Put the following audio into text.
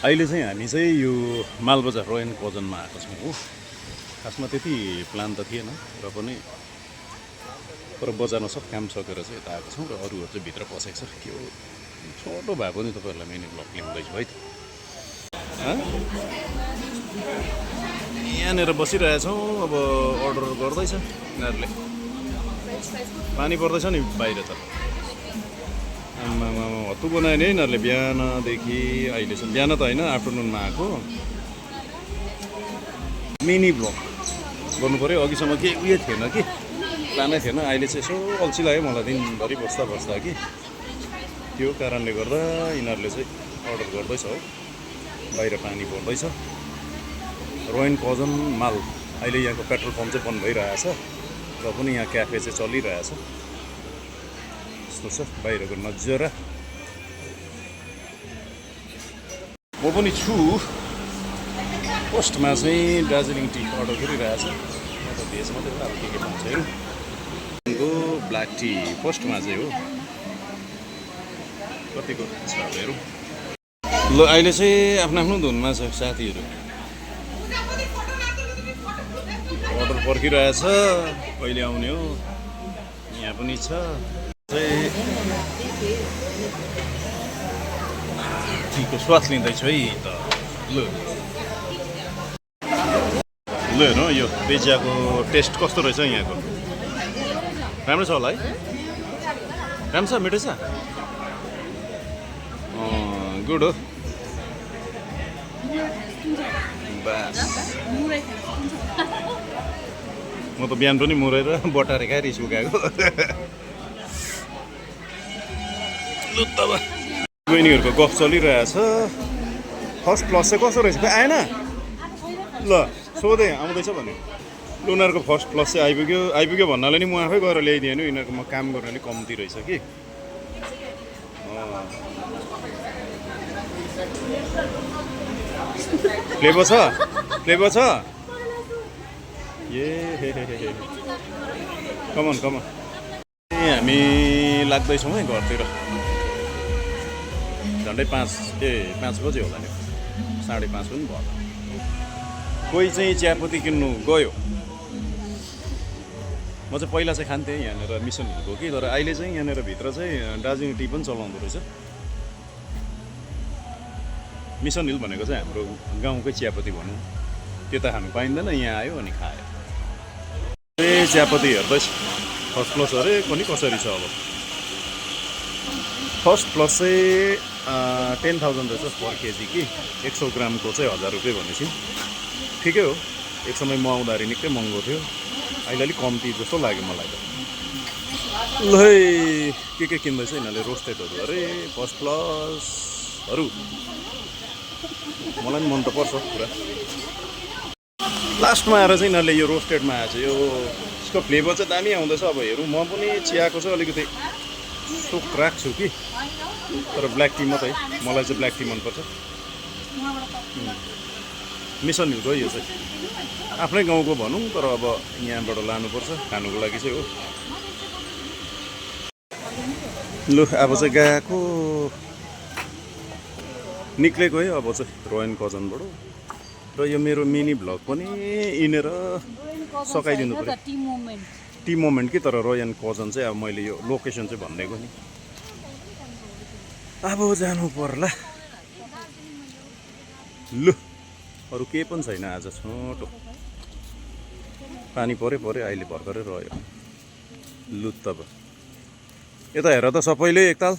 अहिले चाहिँ हामी चाहिँ यो मालबजार रोयन कोजनमा आएको छौँ हो। खासमा त्यति प्लान त थिएन र पनि तर बजारमा सब काम सकेर चाहिँ यता आएको छौँ र अरूहरू चाहिँ भित्र पसेको छ। के हो छोटो भए पनि तपाईँहरूलाई मिनी ब्लग ल्याउँदैछु है त। यहाँनिर बसिरहेछौँ। अब अर्डर गर्दैछ यिनीहरूले। पानी पर्दैछ नि बाहिर त। आमामा हत्तु बनायो नि यिनीहरूले बिहानदेखि अहिलेसम्म। बिहान त होइन आफ्टरनुनमा आएको। मिनी ब्लग गर्नु पऱ्यो। अघिसम्म केही उयो थिएन कि प्लानै थिएन। अहिले चाहिँ यसो अल्छी लाग्यो मलाई दिनभरि बस्दा कि त्यो कारणले गर्दा यिनीहरूले चाहिँ अर्डर गर्दैछ हो। बाहिर पानी पर्दैछ। रोयन कोजन माल अहिले यहाँको पेट्रोल पम्प चाहिँ बन्द भइरहेछ र पनि यहाँ क्याफे चाहिँ चलिरहेछ। यस्तो छ बाहिरको नजारा। म पनि छु पोस्टमा चाहिँ दार्जिलिङ टी अर्डर गरिरहेछ। म त भेज मात्रै हो। अब के पाउँछ हेरौँ। ब्ल्याक टी पोस्टमा चाहिँ हो। कतिको छ हेरौँ। ल अहिले चाहिँ आफ्नो आफ्नो धुनमा छ साथीहरू। अर्डर पर्खिरहेछ कहिले आउने हो। यहाँ पनि छ टीको स्वाद लिँदैछु है त। ल हेर्नु यो बेजियाको टेस्ट कस्तो रहेछ यहाँको। राम्रो छ होला है। राम्रो छ मिठो छ। गुड हो। बास म त बिहान पनि मुरेर बटारे खाएर रिस उकाएको। लु तब बहिनीहरूको गफ चलिरहेछ। फर्स्ट प्लस चाहिँ कस्तो रहेछ खोइ आएन। ल सोधेँ आउँदैछ भने। उनीहरूको फर्स्ट प्लस चाहिँ आइपुग्यो भन्नाले नि म आफै गएर ल्याइदिएँ नि। यिनीहरूको म काम गर्न अलिक कम्ती रहेछ कि। फ्लेभर छ ए कमन हामी लाग्दैछौँ है घरतिर। झन्डै 5 बजे होला नि। 5:30 पनि भयो। कोही चाहिँ चियापत्ती किन्नु गयो। म चाहिँ पहिला चाहिँ खान्थेँ यहाँनिर मिसन हिलको कि। तर अहिले चाहिँ यहाँनिर भित्र चाहिँ दार्जिलिङ टी पनि चलाउँदो रहेछ। मिसन हिल भनेको चाहिँ हाम्रो गाउँकै चियापत्ती भनौँ। त्यो त खानु पाइँदैन। यहाँ आयो अनि खायो। चियापत्ती हेर्दैछ। फर्स्ट प्लस अरे पनि कसरी छ अब। फर्स्ट प्लस चाहिँ 10,000 रहेछ पर केजी कि। 100 ग्रामको चाहिँ 1000 रुपियाँ भनेपछि ठिकै हो। एक समय म आउँदाखेरि निकै महँगो थियो। अहिले अलिक कम्ती जस्तो लाग्यो मलाई त। ल के किन्दैछ यिनीहरूले। रोस्टेडहरू अरे फर्स्ट प्लसहरू मलाई पनि मन त पर्छ पुरा। लास्टमा आएर चाहिँ यिनीहरूले यो रोस्टेडमा आएछ। यो यसको फ्लेभर चाहिँ दामी आउँदैछ। अब हेरौँ। म पनि चियाको चाहिँ अलिकति सोख राख्छु कि। तर ब्ल्याक टी मात्रै। मलाई चाहिँ ब्ल्याक टी मनपर्छ। मिसन हिलको यो चाहिँ आफ्नै गाउँको भनौँ। तर अब यहाँबाट लानुपर्छ खानुको लागि चाहिँ हो। लु अब चाहिँ गएको निक्लेको है। अब चाहिँ रोयन कोजनबाट। र यो मेरो मिनी भ्लग पनि यिनेर सकाइदिनु पऱ्यो। टी मोमेन्ट कि। तर रोयन कोजन चाहिँ अब मैले यो लोकेसन चाहिँ भनिदिएको नि। अब जानु पर्ला। लु अरू केही पनि छैन आज। छोटो पानी पऱ्यो अहिले भर्खरै रह्यो। लु तब यता हेर त सबैले एकताल।